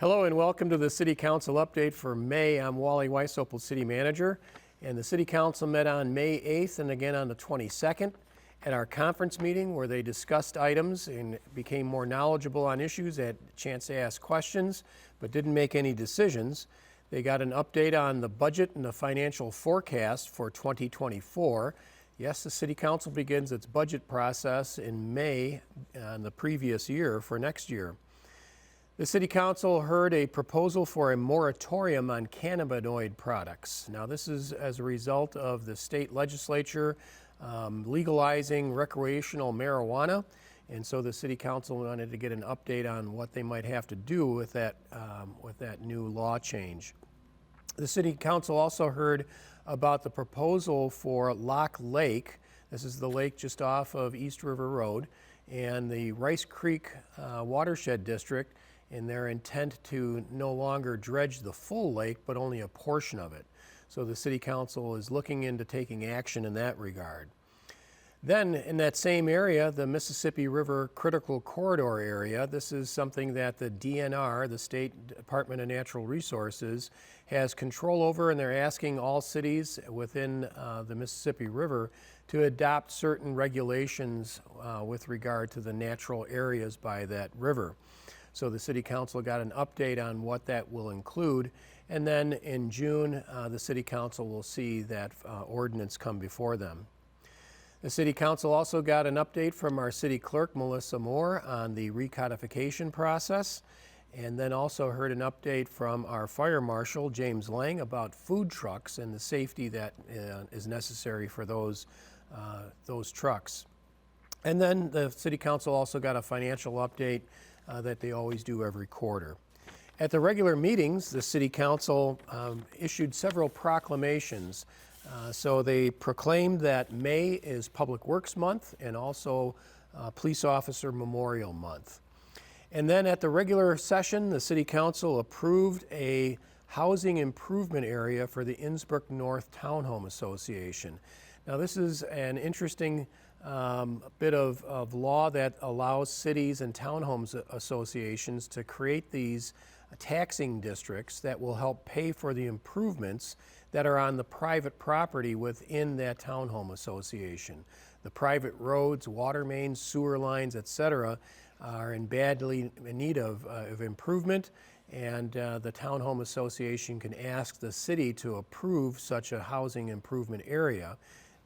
Hello and welcome to the City Council update for May. I'm Wally Weisopel, City Manager, and the City Council met on May 8th and again on the 22nd at our conference meeting where they discussed items and became more knowledgeable on issues, had a chance to ask questions, but didn't make any decisions. They got an update on the budget and the financial forecast for 2024. Yes, the City Council begins its budget process in May on the previous year for next year. The City Council heard a proposal for a moratorium on cannabinoid products. Now, this is as a result of the state legislature legalizing recreational marijuana, and so the City Council wanted to get an update on what they might have to do with that new law change. The City Council also heard about the proposal for Lock Lake. This is the lake just off of East River Road, and the Rice Creek Watershed District, in their intent to no longer dredge the full lake, but only a portion of it. So the City Council is looking into taking action in that regard. Then in that same area, the Mississippi River Critical Corridor area, this is something that the DNR, the State Department of Natural Resources, has control over, and they're asking all cities within the Mississippi River to adopt certain regulations with regard to the natural areas by that river. So the City Council got an update on what that will include, and then in June, the City Council will see that ordinance come before them. The City Council also got an update from our City Clerk, Melissa Moore, on the recodification process, and then also heard an update from our Fire Marshal, James Lang, about food trucks and the safety that is necessary for those trucks. And then the City Council also got a financial update that they always do every quarter. At the regular meetings, the City Council issued several proclamations. So they proclaimed that May is Public Works Month and also Police Officer Memorial Month. And then at the regular session, the City Council approved a housing improvement area for the Innsbrook North Townhome Association. Now this is an interesting bit of law that allows cities and townhomes associations to create these taxing districts that will help pay for the improvements that are on the private property within that townhome association. The private roads, water mains, sewer lines, etc., are badly in need of improvement, and the townhome association can ask the city to approve such a housing improvement area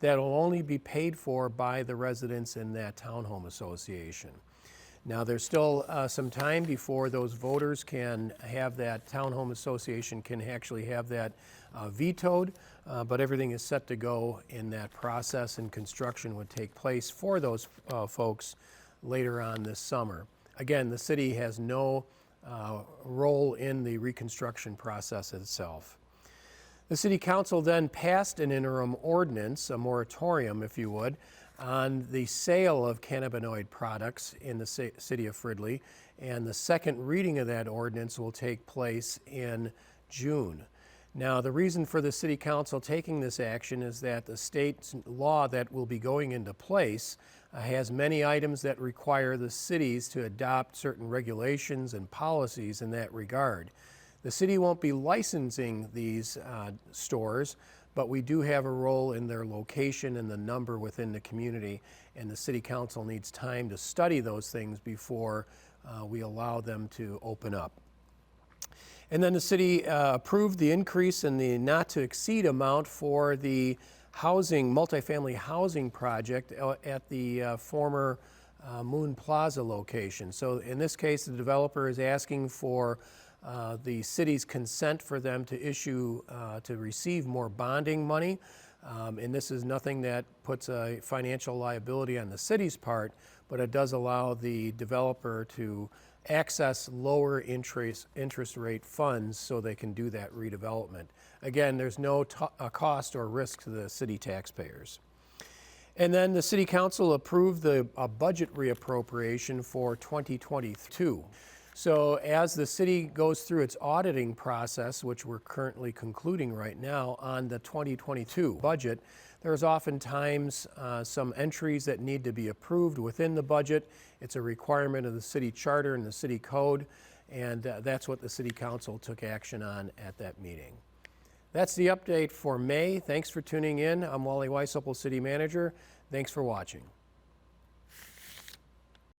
that will only be paid for by the residents in that townhome association. Now there's still some time before those voters can have that townhome association can actually have that vetoed, but everything is set to go in that process, and construction would take place for those folks later on this summer. Again, the city has no role in the reconstruction process itself. The City Council then passed an interim ordinance, a moratorium if you would, on the sale of cannabinoid products in the city of Fridley, and the second reading of that ordinance will take place in June. Now, the reason for the City Council taking this action is that the state's law that will be going into place has many items that require the cities to adopt certain regulations and policies in that regard. The city won't be licensing these stores, but we do have a role in their location and the number within the community, and the City Council needs time to study those things before we allow them to open up. And then the city approved the increase in the not-to-exceed amount for the multifamily housing project at the former Moon Plaza location. So in this case, the developer is asking for the city's consent for them to receive more bonding money. And this is nothing that puts a financial liability on the city's part, but it does allow the developer to access lower interest rate funds so they can do that redevelopment. Again, there's no cost or risk to the city taxpayers. And then the City Council approved a budget reappropriation for 2022. So as the city goes through its auditing process, which we're currently concluding right now on the 2022 budget, there's oftentimes some entries that need to be approved within the budget. It's a requirement of the city charter and the city code. and that's what the City Council took action on at that meeting. That's the update for May. Thanks for tuning in. I'm Wally Weisopel, City Manager. Thanks for watching.